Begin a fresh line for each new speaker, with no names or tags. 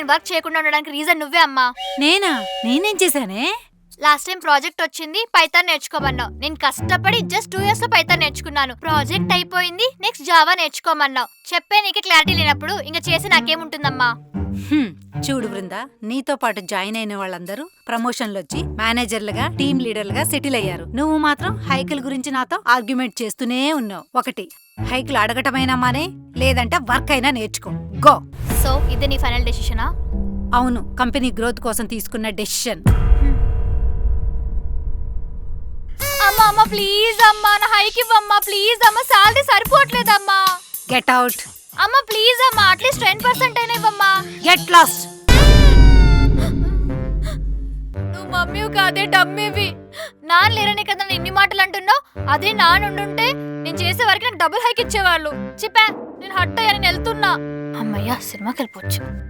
నేను వర్క్ చేయకుండా ఉండడానికి రీజన్ నువ్వే అమ్మా.
నేనేం చేశానే?
లాస్ట్ టైం ప్రాజెక్ట్ వచ్చింది, పైథాన్ నేర్చుకోమన్నావు. నేను కష్టపడి జస్ట్ 2 years లో పైథాన్ నేర్చుకున్నాను. ప్రాజెక్ట్ అయిపోయింది, నెక్స్ట్ జావా నేర్చుకోమన్నావు. చెప్పే నీకు క్లారిటీ లేనప్పుడు ఇంకా చేసి నాకేముంటుందమ్మా?
చూడు బృందా, నీతో పాటు జాయిన్ అయిన వాళ్ళందరూ ప్రమోషన్లు వచ్చి మేనేజర్లుగా, టీమ్ లీడర్లుగా సెటిల్ అయ్యారు. నువ్వు మాత్రం హైకిల్ గురించి నాతో ఆర్గ్యుమెంట్ చేస్తూనే ఉన్నావు. ఒకటి, హైకిల్ అడగటమైనా మానే, లేదంటే వర్క్ అయినా నేర్చుకో. గో.
సో ఇదే నీ ఫైనల్ డెసిషనా?
అవును, కంపెనీ గ్రోత్ కోసం తీసుకున్న డెసిషన్.
అమ్మా అమ్మా ప్లీజ్ అమ్మా, నా హైక్ ఇవ్వమ్మా ప్లీజ్ అమ్మా, సాలరీ సరిపోవట్లేదమ్మా.
Get out.
అమ్మా ప్లీజ్ అమ్మా, అట్లీస్ట్ 10% అయినా ఇవ్వమ్మా.
Get lost.
నువ్వు మమ్మీ కాదే డమ్మీవి. నాన్న లేరనే కదా నేను ఇన్ని మాటలు అంటున్నావు. అదే నాన్నుంటే నేను చేసే వరకు నాకు డబుల్ హైక్ ఇచ్చేవాళ్ళు. చెప్పా, నేను హట్ అయ్యా, నేను వెళ్తున్నా. అమ్మయ్యా, సినిమాకి వెళ్ళిపోవచ్చు.